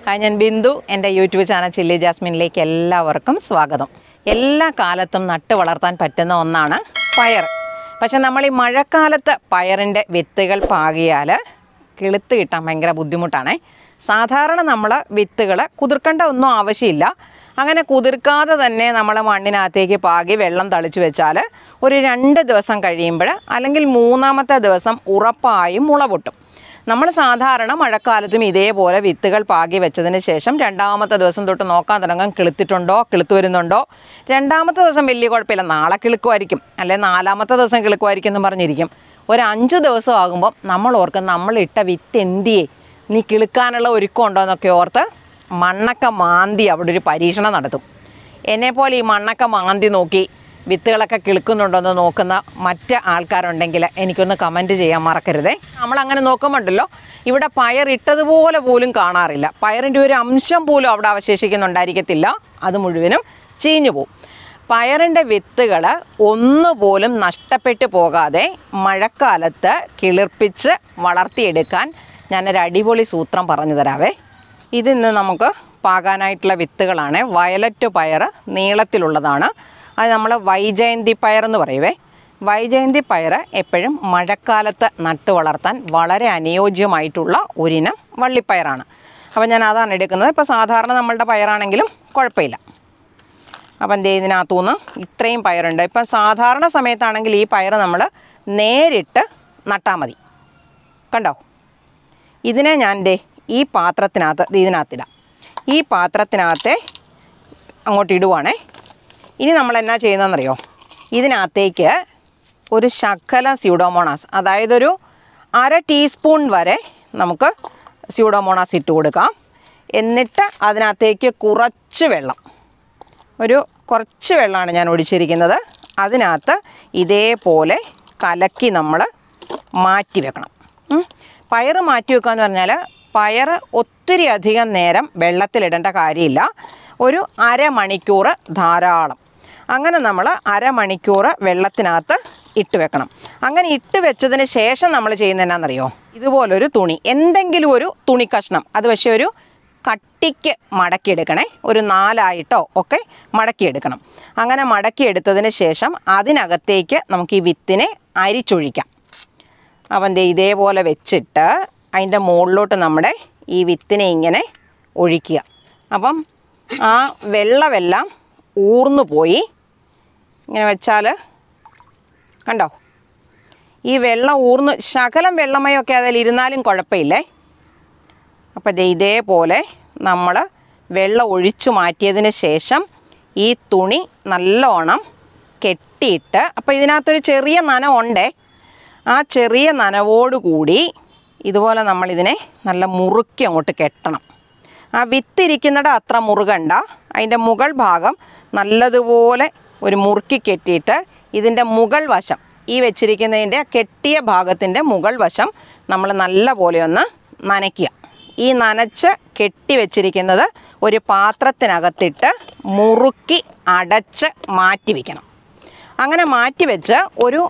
Hi, ഞാൻ ബിന്ദു. എൻ്റെ YouTube channel chilli ജാസ്മിനിലേക്ക് എല്ലാവർക്കും സ്വാഗതം. എല്ലാ കാലത്തും നട്ട് വളർത്താൻ പറ്റുന്ന ഒന്നാണ് പയർ. പക്ഷെ നമ്മൾ ഈ മഴക്കാലത്ത് പയറിൻ്റെ വിത്തുകൾ പാകിയാൽ കിളുത്ത് കിട്ടാൻ ഭയങ്കര ബുദ്ധിമുട്ടാണ്. സാധാരണ നമ്മൾ വിത്തുകൾ കുതിർക്കേണ്ട ഒന്നും ആവശ്യമില്ല. അങ്ങനെ കുതിർക്കാതെ തന്നെ നമ്മൾ മണ്ണിനകത്തേക്ക് പാകി വെള്ളം തളിച്ച് വെച്ചാൽ ഒരു 2 ദിവസം കഴിയുമ്പോൾ അല്ലെങ്കിൽ 3-ാമത്തെ ദിവസം ഉറപ്പായും മുള പൊട്ടും. നമ്മൾ സാധാരണ മഴക്കാലത്തും ഇതേപോലെ വിത്തുകൾ പാകി വെച്ചതിന് ശേഷം 2-ാമത്തെ ദിവസം തൊട്ട് നോക്കാൻ തുടങ്ങും, കിളുത്തിട്ടുണ്ടോ, കിളുത്ത് വരുന്നുണ്ടോ. 2-ാമത്തെ ദിവസം വലിയ കുഴപ്പമില്ല, നാളെ കിളുക്കുമായിരിക്കും, അല്ലെ 4-ാമത്തെ ദിവസം കിളുക്കുമായിരിക്കും എന്ന് പറഞ്ഞിരിക്കും. ഒരു 5 ദിവസം ആകുമ്പോൾ നമ്മൾ ഓർക്കും നമ്മളിട്ട വിത്ത് എന്തിയേ, നീ കിളുക്കാനുള്ള ഒരുക്കം ഉണ്ടോ എന്നൊക്കെ ഓർത്ത് മണ്ണൊക്കെ മാന്തി അവിടെ ഒരു പരീക്ഷണം നടത്തും. എന്നെപ്പോലെ ഈ മണ്ണൊക്കെ മാന്തി നോക്കി വിത്തുകളൊക്കെ കിളുക്കുന്നുണ്ടോ എന്ന് നോക്കുന്ന മറ്റ് ആൾക്കാരുണ്ടെങ്കിൽ എനിക്കൊന്ന് കമൻറ്റ് ചെയ്യാൻ മറക്കരുതേ. നമ്മളങ്ങനെ നോക്കുമ്പോണ്ടല്ലോ, ഇവിടെ പയർ ഇട്ടതുപോലെ പോലും കാണാറില്ല. പയറിൻ്റെ ഒരു അംശം പോലും അവിടെ അവശേഷിക്കുന്നുണ്ടായിരിക്കത്തില്ല, അത് മുഴുവനും ചീഞ്ഞു പോവും. പയറിൻ്റെ വിത്തുകൾ ഒന്നുപോലും നഷ്ടപ്പെട്ടു പോകാതെ മഴക്കാലത്ത് കിളിർപ്പിച്ച് വളർത്തിയെടുക്കാൻ ഞാനൊരു അടിപൊളി സൂത്രം പറഞ്ഞു തരാവേ. ഇതിന്ന് നമുക്ക് പാകാനായിട്ടുള്ള വിത്തുകളാണ്. വയലറ്റ് പയർ നീളത്തിലുള്ളതാണ്. അത് നമ്മൾ വൈജയന്തി പയറെന്ന് പറയുവേ. വൈജയന്തി പയർ എപ്പോഴും മഴക്കാലത്ത് നട്ട് വളർത്താൻ വളരെ അനുയോജ്യമായിട്ടുള്ള ഒരിനം വള്ളിപ്പയറാണ്. അപ്പം ഞാൻ അതാണ് എടുക്കുന്നത്. ഇപ്പോൾ സാധാരണ നമ്മളുടെ പയറാണെങ്കിലും കുഴപ്പമില്ല. അപ്പം ഇതിനകത്തുനിന്ന് ഇത്രയും പയറുണ്ട്. ഇപ്പം സാധാരണ സമയത്താണെങ്കിൽ ഈ പയർ നമ്മൾ നേരിട്ട് നട്ടാൽ മതി. കണ്ടോ, ഇതിനെ ഞാൻ ഈ പാത്രത്തിനകത്ത് ഇതിനകത്തിടാം. ഈ പാത്രത്തിനകത്തെ അങ്ങോട്ട് ഇടുവാണേ. ഇനി നമ്മൾ എന്നാ ചെയ്യുന്നതെന്നറിയോ, ഇതിനകത്തേക്ക് ഒരു ശകലം സ്യൂഡോമോണാസ്, അതായത് ഒരു 1/2 ടീസ്പൂൺ വരെ നമുക്ക് സ്യൂഡോമോണാസ് ഇട്ട് കൊടുക്കാം. എന്നിട്ട് അതിനകത്തേക്ക് കുറച്ച് വെള്ളം, കുറച്ച് വെള്ളമാണ് ഞാൻ ഒഴിച്ചിരിക്കുന്നത്. അതിനകത്ത് ഇതേപോലെ കലക്കി നമ്മൾ മാറ്റി വെക്കണം. പയർ മാറ്റി വെക്കുക എന്ന് പറഞ്ഞാൽ പയർ ഒത്തിരി അധികം നേരം വെള്ളത്തിലിടേണ്ട കാര്യമില്ല. ഒരു 1/2 മണിക്കൂർ ധാരാളം. അങ്ങനെ നമ്മൾ 1/2 മണിക്കൂർ വെള്ളത്തിനകത്ത് ഇട്ട് വെക്കണം. അങ്ങനെ ഇട്ട് വെച്ചതിന് ശേഷം നമ്മൾ ചെയ്യുന്നത് എന്നാണെന്നറിയോ, ഇതുപോലൊരു തുണി, എന്തെങ്കിലും ഒരു തുണി കഷ്ണം, അത് പക്ഷേ ഒരു കട്ടിക്ക് മടക്കിയെടുക്കണേ. ഒരു 4 ഒക്കെ മടക്കിയെടുക്കണം. അങ്ങനെ മടക്കിയെടുത്തതിന് ശേഷം അതിനകത്തേക്ക് നമുക്ക് ഈ വിത്തിനെ അരിച്ചൊഴിക്കാം. അപ്പം ഇതേപോലെ വെച്ചിട്ട് അതിൻ്റെ മുകളിലോട്ട് നമ്മുടെ ഈ വിത്തിനെ ഇങ്ങനെ ഒഴിക്കുക. അപ്പം ആ വെള്ളമെല്ലാം ഊർന്നു പോയി. ഇങ്ങനെ വെച്ചാൽ കണ്ടോ, ഈ വെള്ളം ഊർന്ന് ശകലം വെള്ളമയൊക്കെ അതിലിരുന്നാലും കുഴപ്പമില്ലേ. അപ്പം ഇതേപോലെ നമ്മൾ വെള്ളം ഒഴിച്ചു മാറ്റിയതിന് ശേഷം ഈ തുണി നല്ലോണം കെട്ടിയിട്ട്, അപ്പോൾ ഇതിനകത്തൊരു ചെറിയ നനവുണ്ടേ, ആ ചെറിയ നനവോടുകൂടി ഇതുപോലെ നമ്മളിതിനെ നല്ല മുറുക്കി അങ്ങോട്ട് കെട്ടണം. ആ വിത്തിരിക്കുന്നിട അത്ര മുറുകണ്ട, അതിൻ്റെ മുകൾ ഭാഗം നല്ലതുപോലെ ഒരു മുറുക്കി കെട്ടിയിട്ട് ഇതിൻ്റെ മുകൾ വശം, ഈ വെച്ചിരിക്കുന്നതിൻ്റെ കെട്ടിയ ഭാഗത്തിൻ്റെ മുകൾ വശം നമ്മൾ നല്ല പോലെ ഒന്ന് നനയ്ക്കുക. ഈ നനച്ച് കെട്ടി വെച്ചിരിക്കുന്നത് ഒരു പാത്രത്തിനകത്തിട്ട് മുറുക്കി അടച്ച് മാറ്റി വയ്ക്കണം. അങ്ങനെ മാറ്റി വെച്ച് ഒരു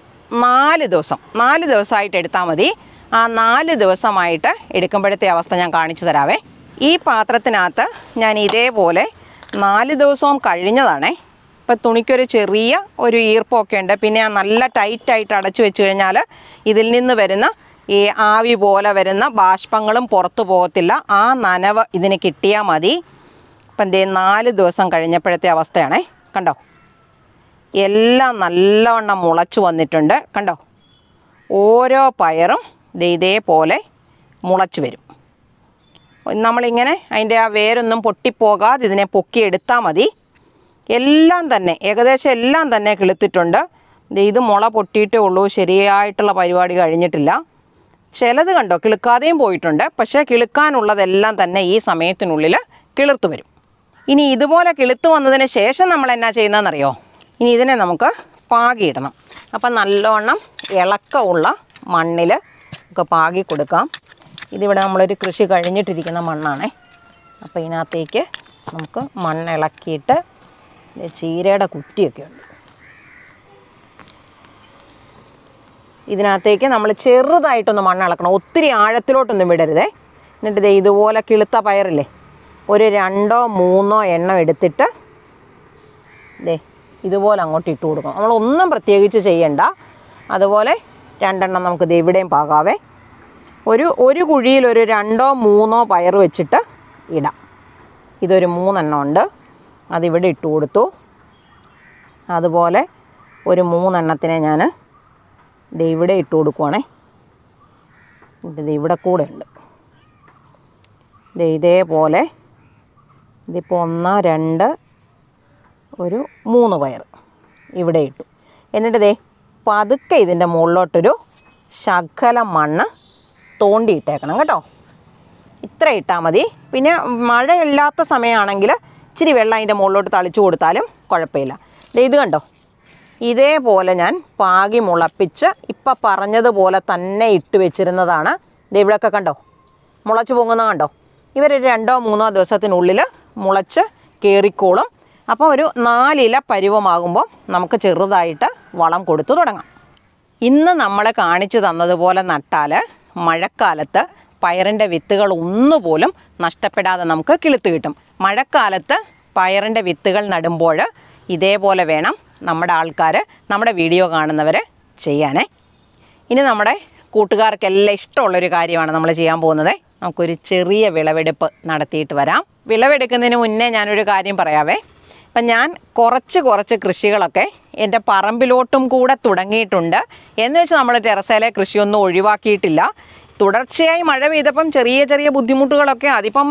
4 ദിവസമായിട്ട് എടുത്താൽ മതി. ആ 4 ദിവസമായിട്ട് എടുക്കുമ്പോഴത്തെ അവസ്ഥ ഞാൻ കാണിച്ചു തരാവേ. ഈ പാത്രത്തിനകത്ത് ഞാൻ ഇതേപോലെ 4 ദിവസവും കഴിഞ്ഞതാണേ. ഇപ്പം തുണിക്കൊരു ചെറിയ ഒരു ഈർപ്പമൊക്കെ ഉണ്ട്. പിന്നെ നല്ല ടൈറ്റായിട്ട് അടച്ചു വെച്ച് കഴിഞ്ഞാൽ ഇതിൽ നിന്ന് വരുന്ന ഈ ആവി പോലെ വരുന്ന ബാഷ്പങ്ങളും പുറത്തു പോകത്തില്ല. ആ നനവ് ഇതിന് കിട്ടിയാൽ മതി. ഇപ്പം 4 ദിവസം കഴിഞ്ഞപ്പോഴത്തെ അവസ്ഥയാണേ. കണ്ടോ, എല്ലാം നല്ലവണ്ണം മുളച്ചു വന്നിട്ടുണ്ട്. കണ്ടോ, ഓരോ പയറും ഇതേപോലെ മുളച്ചു വരും. നമ്മളിങ്ങനെ അതിൻ്റെ ആ വേരൊന്നും പൊട്ടിപ്പോകാതെ ഇതിനെ പൊക്കിയെടുത്താൽ മതി. എല്ലാം തന്നെ ഏകദേശം എല്ലാം തന്നെ കിളുത്തിട്ടുണ്ട്. ഇത് മുള പൊട്ടിയിട്ടേ ഉള്ളൂ, ശരിയായിട്ടുള്ള പരിപാടി കഴിഞ്ഞിട്ടില്ല. ചിലത് കണ്ടോ കിളുക്കാതെയും പോയിട്ടുണ്ട്. പക്ഷേ കിളുക്കാനുള്ളതെല്ലാം തന്നെ ഈ സമയത്തിനുള്ളിൽ കിളിർത്ത് വരും. ഇനി ഇതുപോലെ കിളുത്ത് വന്നതിന് ശേഷം നമ്മൾ എന്നാ ചെയ്യുന്നതെന്നറിയോ, ഇനി ഇതിനെ നമുക്ക് പാകിയിടണം. അപ്പം നല്ലോണം ഇളക്കമുള്ള മണ്ണിൽ ഒക്കെ പാകി കൊടുക്കാം. ഇതിവിടെ നമ്മളൊരു കൃഷി കഴിഞ്ഞിട്ടിരിക്കുന്ന മണ്ണാണേ. അപ്പോൾ ഇതിനകത്തേക്ക് നമുക്ക് മണ്ണ് ഇളക്കിയിട്ട്, ചീരയുടെ കുറ്റിയൊക്കെ ഉണ്ട്, ഇതിനകത്തേക്ക് നമ്മൾ ചെറുതായിട്ടൊന്ന് മണ്ണ് ഇളക്കണം. ഒത്തിരി ആഴത്തിലോട്ടൊന്നും വിടരുതേ. എന്നിട്ട് ഇതുപോലെ കിളുത്ത പയറില്ലേ, ഒരു 2-3 എണ്ണം എടുത്തിട്ട് ദേ ഇതുപോലെ അങ്ങോട്ട് ഇട്ട് കൊടുക്കണം. നമ്മളൊന്നും പ്രത്യേകിച്ച് ചെയ്യണ്ട. അതുപോലെ 2 എണ്ണം നമുക്ക് ദേ ഇവിടെയും പാകാവേ. ഒരു കുഴിയിൽ ഒരു 2-3 പയർ വെച്ചിട്ട് ഇടാം. ഇതൊരു 3 എണ്ണം ഉണ്ട്, അതിവിടെ ഇട്ട് കൊടുത്തു. അതുപോലെ ഒരു 3 എണ്ണത്തിനെ ഞാൻ ദേ ഇവിടെ ഇട്ട് കൊടുക്കുവാണേ. ഇത് ഇവിടെ കൂടെ ഉണ്ട്. ദേ ഇതേപോലെ ഇതിപ്പോൾ 1, 2, ഒരു 3 പയർ ഇവിടെ ഇട്ടു. എന്നിട്ട് ദേ പതുക്കെ ഇതിൻ്റെ മുകളിലോട്ടൊരു ശകലം മണ്ണ് തോണ്ടിയിട്ടേക്കണം കേട്ടോ. ഇത്ര ഇട്ടാൽ മതി. പിന്നെ മഴയില്ലാത്ത സമയമാണെങ്കിൽ ഇച്ചിരി വെള്ളം അതിൻ്റെ മുകളിലോട്ട് തളിച്ചു കൊടുത്താലും കുഴപ്പമില്ല. ഇത് കണ്ടോ, ഇതേപോലെ ഞാൻ പാകി മുളപ്പിച്ച് ഇപ്പം പറഞ്ഞതുപോലെ തന്നെ ഇട്ട് വെച്ചിരുന്നതാണ്. ഇത് ഇവിടെയൊക്കെ കണ്ടോ മുളച്ച് പൊങ്ങുന്ന കണ്ടോ. ഇവരൊരു 2-3 ദിവസത്തിനുള്ളിൽ മുളച്ച് കയറിക്കോളും. അപ്പോൾ ഒരു 4 ഇല പരുവമാകുമ്പോൾ നമുക്ക് ചെറുതായിട്ട് വളം കൊടുത്തു തുടങ്ങാം. ഇന്ന് നമ്മൾ കാണിച്ചു തന്നതുപോലെ നട്ടാൽ മഴക്കാലത്ത് പയറിൻ്റെ വിത്തുകൾ ഒന്നുപോലും നഷ്ടപ്പെടാതെ നമുക്ക് കിളുത്ത് കിട്ടും. മഴക്കാലത്ത് പയറിൻ്റെ വിത്തുകൾ നടുമ്പോൾ ഇതേപോലെ വേണം നമ്മുടെ ആൾക്കാർ, നമ്മുടെ വീഡിയോ കാണുന്നവർ ചെയ്യാനേ. ഇനി നമ്മുടെ കൂട്ടുകാർക്കെല്ലാം ഇഷ്ടമുള്ളൊരു കാര്യമാണ് നമ്മൾ ചെയ്യാൻ പോകുന്നത്. നമുക്കൊരു ചെറിയ വിളവെടുപ്പ് നടത്തിയിട്ട് വരാം. വിളവെടുക്കുന്നതിന് മുന്നേ ഞാനൊരു കാര്യം പറയാവേ. അപ്പം ഞാൻ കുറച്ച് കൃഷികളൊക്കെ എൻ്റെ പറമ്പിലോട്ടും കൂടെ തുടങ്ങിയിട്ടുണ്ട്. എന്ന് വെച്ച് നമ്മൾ ടെറസയിലെ കൃഷിയൊന്നും ഒഴിവാക്കിയിട്ടില്ല. തുടർച്ചയായി മഴ പെയ്തപ്പം ചെറിയ ബുദ്ധിമുട്ടുകളൊക്കെ, അതിപ്പം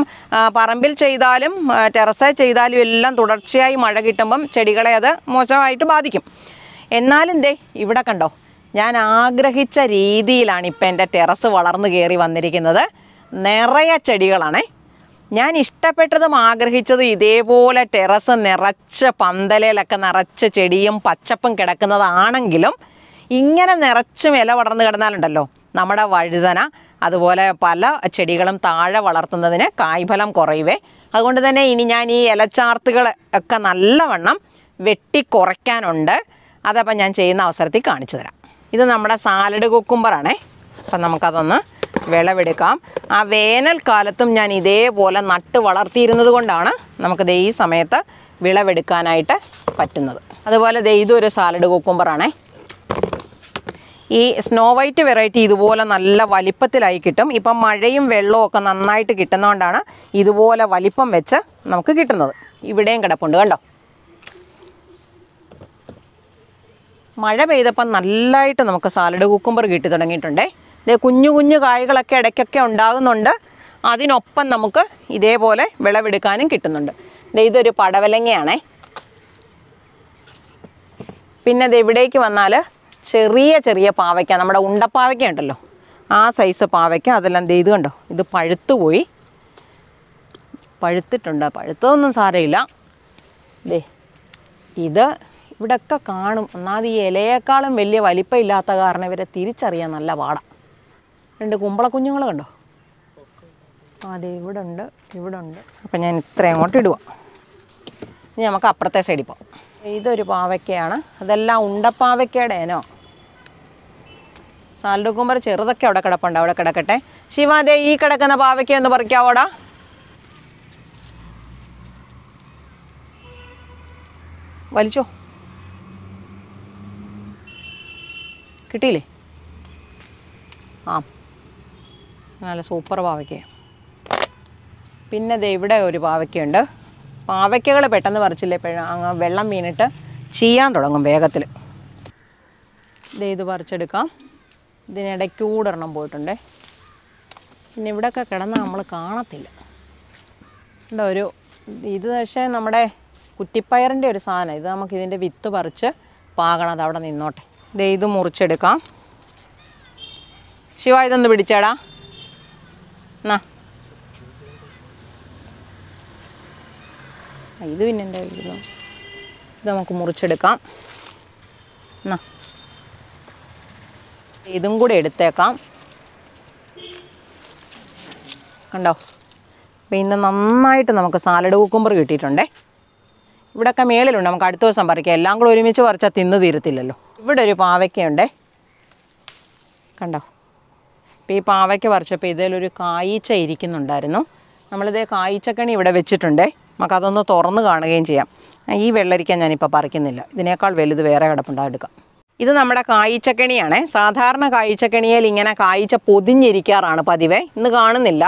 പറമ്പിൽ ചെയ്താലും ടെറസിൽ ചെയ്താലും എല്ലാം തുടർച്ചയായി മഴ കിട്ടുമ്പം ചെടികളെ അത് മോശമായിട്ട് ബാധിക്കും. എന്നാലും ദേ ഇവിടെ കണ്ടോ, ഞാൻ ആഗ്രഹിച്ച രീതിയിലാണ് ഇപ്പം എൻ്റെ ടെറസ് വളർന്നു കയറി വന്നിരിക്കുന്നത്. നിറയെ ചെടികളാണേ. ഞാൻ ഇഷ്ടപ്പെട്ടതും ആഗ്രഹിച്ചതും ഇതേപോലെ ടെറസ് നിറച്ച് പന്തലയിലൊക്കെ നിറച്ച് ചെടിയും പച്ചപ്പും കിടക്കുന്നതാണെങ്കിലും ഇങ്ങനെ നിറച്ചും ഇല പടർന്ന് കിടന്നാലുണ്ടല്ലോ നമ്മുടെ വഴുതന അതുപോലെ പല ചെടികളും താഴെ വളർത്തുന്നതിന് കായ്ഫലം കുറയുവേ. അതുകൊണ്ട് തന്നെ ഇനി ഞാൻ ഈ ഇലച്ചാർത്തുകൾ ഒക്കെ നല്ലവണ്ണം വെട്ടി കുറയ്ക്കാനുണ്ട്. അതപ്പം ഞാൻ ചെയ്യുന്ന അവസരത്തിൽ കാണിച്ചു തരാം. ഇത് നമ്മുടെ സാലഡ് കുക്കുംബറാണേ. അപ്പം നമുക്കതൊന്ന് വിളവെടുക്കാം. ആ വേനൽക്കാലത്തും ഞാൻ ഇതേപോലെ നട്ട് വളർത്തിയിരുന്നത് കൊണ്ടാണ് നമുക്കിത് ഈ സമയത്ത് വിളവെടുക്കാനായിട്ട് പറ്റുന്നത്. അതുപോലെ ദേ ഇതൊരു സാലഡ് കുക്കുംബറാണേ. ഈ സ്നോ വൈറ്റ് വെറൈറ്റി ഇതുപോലെ നല്ല വലിപ്പത്തിലായി കിട്ടും. ഇപ്പം മഴയും വെള്ളവും ഒക്കെ നന്നായിട്ട് കിട്ടുന്നതുകൊണ്ടാണ് ഇതുപോലെ വലിപ്പം വെച്ച് നമുക്ക് കിട്ടുന്നത്. ഇവിടെയും കിടപ്പുണ്ട് കണ്ടോ. മഴ പെയ്തപ്പം നല്ലതായിട്ട് നമുക്ക് സാലഡ് കുക്കുംബർ കിട്ടി തുടങ്ങിയിട്ടുണ്ടേ. ഇതേ കുഞ്ഞു കായ്കളൊക്കെ ഇടയ്ക്കൊക്കെ ഉണ്ടാകുന്നുണ്ട്. അതിനൊപ്പം നമുക്ക് ഇതേപോലെ വിളവെടുക്കാനും കിട്ടുന്നുണ്ട്. ഇതൊരു പടവലങ്ങയാണേ. പിന്നെ ഇത് ഇവിടേക്ക് വന്നാൽ ചെറിയ പാവയ്ക്ക, നമ്മുടെ ഉണ്ടപ്പാവയ്ക്ക ഉണ്ടല്ലോ, ആ സൈസ് പാവയ്ക്ക. അതെല്ലാം ഇത് കണ്ടോ, ഇത് പഴുത്തുപോയി, പഴുത്തിട്ടുണ്ട്. പഴുത്തതൊന്നും സാരമില്ല. ദേ ഇത് ഇവിടെയൊക്കെ കാണും. ഒന്നാമത് ഈ ഇലയേക്കാളും വലിയ വലിപ്പം ഇല്ലാത്ത കാരണം ഇവരെ തിരിച്ചറിയാൻ നല്ല പാടാം. 2 കുമ്പളക്കുഞ്ഞുങ്ങൾ കണ്ടോ. അതെ ഇവിടെ ഉണ്ട്. അപ്പം ഞാൻ ഇത്ര അങ്ങോട്ട് ഇടുക. ഇനി നമുക്ക് അപ്പുറത്തെ സൈഡിൽ പോകാം. ഇതൊരു പാവയ്ക്കയാണ്. അതെല്ലാം ഉണ്ടപ്പാവയ്ക്കയുടെ ഇനോ. സാലഡ് കുക്കുംബർ ചെറുതൊക്കെ അവിടെ കിടപ്പുണ്ട്, അവിടെ കിടക്കട്ടെ. ശിവാദേ ഈ കിടക്കുന്ന പാവയ്ക്ക ഒന്ന് പറിക്കാവോടാ. വലിച്ചോ, കിട്ടിയില്ലേ? ആ നല്ല സൂപ്പർ പാവയ്ക്കയാണ്. പിന്നെ ദേ ഇവിടെ ഒരു പാവയ്ക്കയുണ്ട്. പാവയ്ക്കകൾ പെട്ടെന്ന് പറിച്ചില്ലേ അങ്ങ് വെള്ളം വീണിട്ട് ചീയാൻ തുടങ്ങും വേഗത്തിൽ. ഇത് പറിച്ചെടുക്കാം. ഇതിനിടയ്ക്കൂടെ ഒരെണ്ണം പോയിട്ടുണ്ടേ. പിന്നെ ഇവിടെയൊക്കെ കിടന്നാൽ നമ്മൾ കാണത്തില്ല. ഉണ്ടോ ഇത് പക്ഷേ നമ്മുടെ കുറ്റിപ്പയറിൻ്റെ ഒരു സാധനം. ഇത് നമുക്ക് ഇതിൻ്റെ വിത്ത് പറിച്ച് പാകണം. അത് അവിടെ നിന്നോട്ടെ. ഇത് മുറിച്ചെടുക്കാം. ശിവ ഇതൊന്ന് പിടിച്ചേടാ. എന്നാ ഇത് പിന്നെ എൻ്റെ കയ്യിലിരുന്നു. ഇത് നമുക്ക് മുറിച്ചെടുക്കാം. എന്നാ ഇതും കൂടെ എടുത്തേക്കാം. കണ്ടോ. അപ്പോൾ ഇന്ന് നന്നായിട്ട് നമുക്ക് സാലഡ് കുക്കുംബർ കിട്ടിയിട്ടുണ്ടേ. ഇവിടെയൊക്കെ മേളിലുണ്ട്. നമുക്ക് അടുത്ത ദിവസം പറിക്കാം. എല്ലാം കൂടെ ഒരുമിച്ച് പറിച്ചാൽ തിന്ന് തീരത്തില്ലല്ലോ. ഇവിടെ ഒരു പാവയ്ക്കയുണ്ടേ. കണ്ടോ. അപ്പോൾ ഈ പാവയ്ക്ക പറിച്ചപ്പോൾ ഇതിലൊരു കായ്ച്ച ഇരിക്കുന്നുണ്ടായിരുന്നു. നമ്മളിതേ കായ്ച്ചക്കണി ഇവിടെ വെച്ചിട്ടുണ്ടേ. നമുക്കതൊന്ന് തുറന്ന് കാണുകയും ചെയ്യാം. ഈ വെള്ളരിക്ക ഞാനിപ്പോൾ പറിക്കുന്നില്ല, ഇതിനേക്കാൾ വലുത് വേറെ കിടപ്പുണ്ടാകും, എടുക്കാം. ഇത് നമ്മുടെ കായ്ച്ചക്കണിയാണ്. സാധാരണ കായ്ച്ചക്കണിയിൽ ഇങ്ങനെ കായ്ച്ച പൊതിഞ്ഞിരിക്കാറാണ് പതിവ്. ഇന്ന് കാണുന്നില്ല.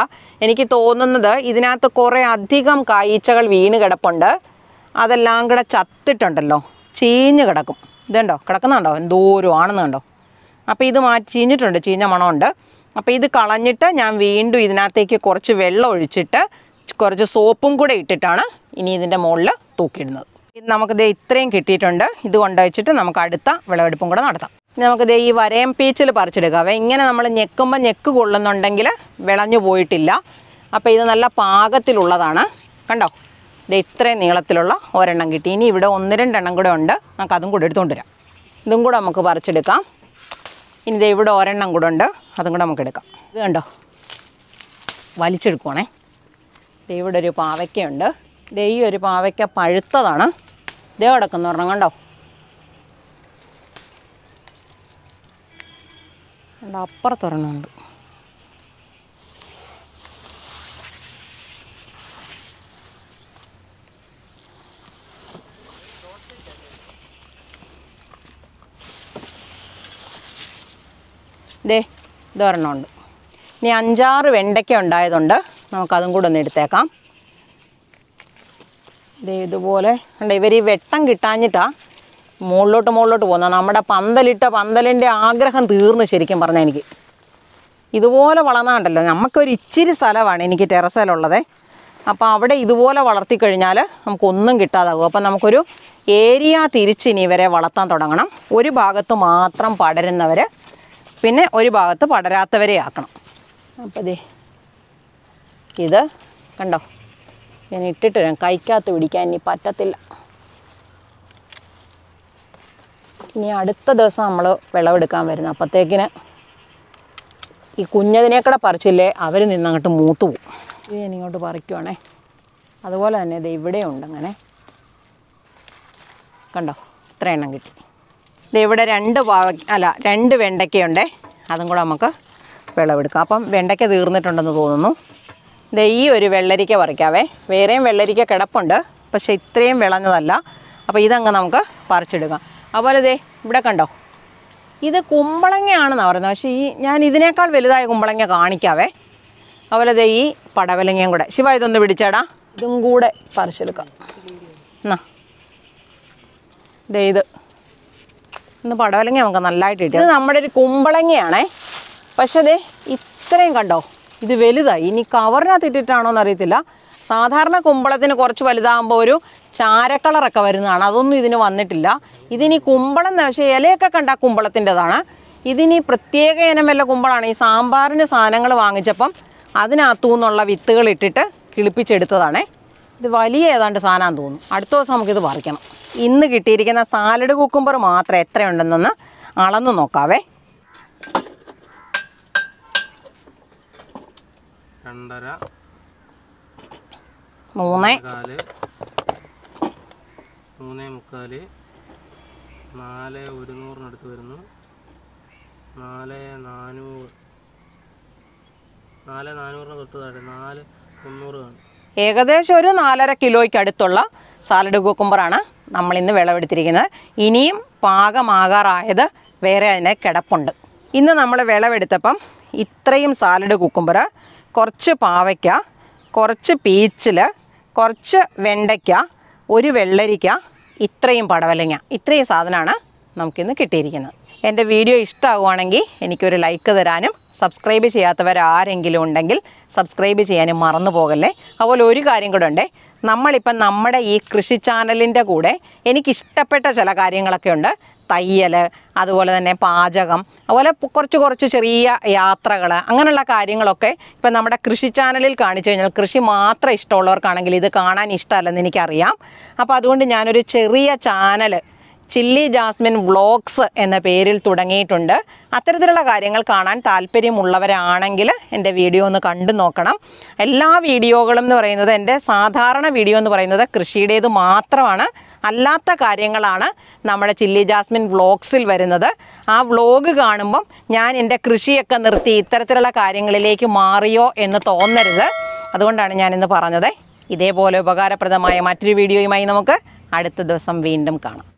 എനിക്ക് തോന്നുന്നത് ഇതിനകത്ത് കുറേ അധികം കായ്ച്ചകൾ വീണ് കിടപ്പുണ്ട്. അതെല്ലാം കൂടെ ചത്തിട്ടുണ്ടല്ലോ, ചീഞ്ഞ് കിടക്കും. ഇതുണ്ടോ കിടക്കുന്നുണ്ടോ, എന്തോരം ആണെന്ന് കണ്ടോ. അപ്പോൾ ഇത് ചീഞ്ഞിട്ടുണ്ട്, ചീഞ്ഞ മണമുണ്ട്. അപ്പോൾ ഇത് കളഞ്ഞിട്ട് ഞാൻ വീണ്ടും ഇതിനകത്തേക്ക് കുറച്ച് വെള്ളം ഒഴിച്ചിട്ട് കുറച്ച് സോപ്പും കൂടെ ഇട്ടിട്ടാണ് ഇനി ഇതിൻ്റെ മുകളിൽ തൂക്കിയിടുന്നത്. ഇത് നമുക്കിത് ഇത്രയും കിട്ടിയിട്ടുണ്ട്. ഇത് കൊണ്ടുവച്ചിട്ട് നമുക്ക് അടുത്ത വിളവെടുപ്പും കൂടെ നടത്താം. നമുക്കിത് ഈ വരയം പീച്ചിൽ പറിച്ചെടുക്കാവേ. ഇങ്ങനെ നമ്മൾ ഞെക്കുമ്പോൾ ഞെക്ക് കൊള്ളുന്നുണ്ടെങ്കിൽ വിളഞ്ഞു പോയിട്ടില്ല. അപ്പോൾ ഇത് നല്ല പാകത്തിലുള്ളതാണ്. കണ്ടോ, ഇത് ഇത്രയും നീളത്തിലുള്ള ഒരെണ്ണം കിട്ടി. ഇനി ഇവിടെ 1-2 എണ്ണം കൂടെ ഉണ്ട്, നമുക്ക് അതും കൂടെ എടുത്തുകൊണ്ട് വരാം. ഇതും കൂടെ നമുക്ക് പറിച്ചെടുക്കാം. ഇനി ഇത് ഇവിടെ ഒരെണ്ണം കൂടെ ഉണ്ട്, അതും കൂടെ നമുക്ക് എടുക്കാം. ഇത് കണ്ടോ, വലിച്ചെടുക്കുവാണേ. ഇവിടെ ഒരു പാവയ്ക്കയുണ്ട്. ഈ ഒരു പാവയ്ക്ക പഴുത്തതാണ്. ഇതേ കിടക്കുന്ന ഒരെണ്ണം കണ്ടോ. അപ്പുറത്തൊരെണ്ണമുണ്ട്. ഇതൊരെണ്ണമുണ്ട്. ഇനി 5-6 വെണ്ടയ്ക്ക ഉണ്ടായതുകൊണ്ട് നമുക്കതും കൂടെ ഒന്ന് എടുത്തേക്കാം. ഇതുപോലെ ഉണ്ട്. ഇവർ ഈ വെട്ടം കിട്ടാഞ്ഞിട്ടാണ് മുകളിലോട്ട് പോകുന്നത്. നമ്മുടെ പന്തലിൻ്റെ ആഗ്രഹം തീർന്നു ശരിക്കും പറഞ്ഞാൽ. എനിക്ക് ഇതുപോലെ വളർന്നാണ്ടല്ലോ, നമുക്കൊരു ഇച്ചിരി സ്ഥലമാണ് എനിക്ക് ടെറസിലുള്ളത്. അപ്പോൾ അവിടെ ഇതുപോലെ വളർത്തിക്കഴിഞ്ഞാൽ നമുക്കൊന്നും കിട്ടാതാകും. അപ്പം നമുക്കൊരു ഏരിയ തിരിച്ച് ഇനി ഇവരെ വളർത്താൻ തുടങ്ങണം. ഒരു ഭാഗത്ത് മാത്രം പടരുന്നവർ, പിന്നെ ഒരു ഭാഗത്ത് പടരാത്തവരെ ആക്കണം. അപ്പോൾ ഇത് കണ്ടോ, ഞാൻ ഇട്ടിട്ട് വരാം. കൈക്കകത്ത് പിടിക്കാൻ ഇനി പറ്റത്തില്ല. ഇനി അടുത്ത ദിവസം നമ്മൾ വിളവെടുക്കാൻ വരുന്നത്. അപ്പോഴത്തേക്കിന് ഈ കുഞ്ഞതിനേക്കൂടെ പറിച്ചില്ലേ, അവർ നിന്നങ്ങോട്ട് മൂത്ത് പോവും. ഇത് ഞാൻ ഇങ്ങോട്ട് പറിക്കുവാണേ. അതുപോലെ തന്നെ ഇത് ഇവിടെയുണ്ട്. അങ്ങനെ കണ്ടോ, ഇത്ര എണ്ണം കിട്ടി. ഇവിടെ 2 വെണ്ടയ്ക്കയുണ്ടേ, അതും കൂടെ നമുക്ക് വിളവെടുക്കാം. അപ്പം വെണ്ടയ്ക്ക തീർന്നിട്ടുണ്ടെന്ന് തോന്നുന്നു. ഈ ഒരു വെള്ളരിക്ക പറിക്കാവേ. വേറെയും വെള്ളരിക്ക കിടപ്പുണ്ട്, പക്ഷെ ഇത്രയും വിളഞ്ഞതല്ല. അപ്പോൾ ഇതങ്ങ് നമുക്ക് പറിച്ചെടുക്കാം. അതുപോലെ ഇവിടെ കണ്ടോ, ഇത് കുമ്പളങ്ങയാണെന്നാണ് പറയുന്നത്. പക്ഷേ ഞാൻ ഇതിനേക്കാൾ വലുതായ കുമ്പളങ്ങ കാണിക്കാവേ. അതുപോലെ ഈ പടവലങ്ങയും കൂടെ. ശിവ, ഇതൊന്ന് പിടിച്ചേടാ, ഇതും കൂടെ പറിച്ചെടുക്കാം. എന്നാ ഇത് ഇന്ന് പടവലങ്ങ നമുക്ക് നല്ലതായിട്ട് കിട്ടും. ഇത് നമ്മുടെ ഒരു കുമ്പളങ്ങയാണേ. പക്ഷേ ഇത്രയും കണ്ടോ, ഇത് വലുതായി. ഇനി കവറിനകത്ത് ഇട്ടിട്ടാണോ എന്നറിയത്തില്ല. സാധാരണ കുമ്പളത്തിന് കുറച്ച് വലുതാകുമ്പോൾ ഒരു ചാരക്കളറൊക്കെ വരുന്നതാണ്. അതൊന്നും ഇതിന് വന്നിട്ടില്ല. ഇതിനി കുമ്പളം, പക്ഷേ ഇലയൊക്കെ കണ്ടാൽ കുമ്പളത്തിൻ്റെതാണ്. ഇതിനി പ്രത്യേക ഇനം വല്ല കുമ്പളമാണ്. ഈ സാമ്പാറിന് സാധനങ്ങൾ വാങ്ങിച്ചപ്പം അതിനകത്തു നിന്നുള്ള വിത്തുകൾ ഇട്ടിട്ട് കിളിപ്പിച്ചെടുത്തതാണേ. ഇത് വലിയ ഏതാണ്ട് സാധനമാണെന്ന് തോന്നുന്നു. അടുത്ത ദിവസം നമുക്കിത് പറിക്കണം. ഇന്ന് കിട്ടിയിരിക്കുന്ന സാലഡ് കുക്കുംബർ മാത്രം എത്രയുണ്ടെന്നൊന്ന് അളന്ന് നോക്കാവേ. 2.5 3 3 3/4 4 100-നടുത്ത് വരുന്നു. 4 400 തൊട്ട് താഴെ 4 300 ആണ്. ഏകദേശം ഒരു 4.5 കിലോയ്ക്ക് അടുത്തുള്ള സാലഡ് കുക്കുംബറാണ് നമ്മളിന്ന് വിളവെടുത്തിരിക്കുന്നത്. ഇനിയും പാകമാകാറായത് വേറെ അതിനെ കിടപ്പുണ്ട്. ഇന്ന് നമ്മൾ വിളവെടുത്തപ്പം ഇത്രയും സാലഡ് കുക്കുംബർ, കുറച്ച് പാവയ്ക്ക, കുറച്ച് പീച്ചിൽ, കുറച്ച് വെണ്ടയ്ക്ക, ഒരു വെള്ളരിക്ക, ഇത്രയും പടവലങ്ങ, ഇത്രയും സാധനമാണ് നമുക്കിന്ന് കിട്ടിയിരിക്കുന്നത്. എൻ്റെ വീഡിയോ ഇഷ്ടമാകുവാണെങ്കിൽ എനിക്കൊരു ലൈക്ക് തരാനും സബ്സ്ക്രൈബ് ചെയ്യാത്തവരാരെങ്കിലും ഉണ്ടെങ്കിൽ സബ്സ്ക്രൈബ് ചെയ്യാനും മറന്നു പോകല്ലേ. അതുപോലെ ഒരു കാര്യം കൂടെ ഉണ്ട്, നമ്മളിപ്പം നമ്മുടെ ഈ കൃഷി ചാനലിൻ്റെ കൂടെ എനിക്കിഷ്ടപ്പെട്ട ചില കാര്യങ്ങളൊക്കെ ഉണ്ട്. തയ്യൽ, അതുപോലെ തന്നെ പാചകം, അതുപോലെ കുറച്ച് ചെറിയ യാത്രകൾ, അങ്ങനെയുള്ള കാര്യങ്ങളൊക്കെ ഇപ്പം നമ്മുടെ കൃഷി ചാനലിൽ കാണിച്ചു കഴിഞ്ഞാൽ കൃഷി മാത്രം ഇഷ്ടമുള്ളവർക്കാണെങ്കിൽ ഇത് കാണാൻ ഇഷ്ടമല്ലെന്ന് എനിക്കറിയാം. അപ്പോൾ അതുകൊണ്ട് ഞാനൊരു ചെറിയ ചാനൽ ചില്ലി ജാസ്മിൻ വ്ളോഗ്സ് എന്ന പേരിൽ തുടങ്ങിയിട്ടുണ്ട്. അത്തരത്തിലുള്ള കാര്യങ്ങൾ കാണാൻ താല്പര്യമുള്ളവരാണെങ്കിൽ എൻ്റെ വീഡിയോ ഒന്ന് കണ്ടു നോക്കണം. എല്ലാ വീഡിയോകളും എന്ന് പറയുന്നത്, എൻ്റെ സാധാരണ വീഡിയോ എന്ന് പറയുന്നത് കൃഷിയുടേത് മാത്രമാണ്. അല്ലാത്ത കാര്യങ്ങളാണ് നമ്മുടെ ചില്ലി ജാസ്മിൻ വ്ളോഗ്സിൽ വരുന്നത്. ആ വ്ളോഗ് കാണുമ്പം ഞാൻ എൻ്റെ കൃഷിയൊക്കെ നിർത്തി ഇത്തരത്തിലുള്ള കാര്യങ്ങളിലേക്ക് മാറിയോ എന്ന് തോന്നരുത്. അതുകൊണ്ടാണ് ഞാനിന്ന് പറഞ്ഞത്. ഇതേപോലെ ഉപകാരപ്രദമായ മറ്റൊരു വീഡിയോയുമായി നമുക്ക് അടുത്ത ദിവസം വീണ്ടും കാണാം.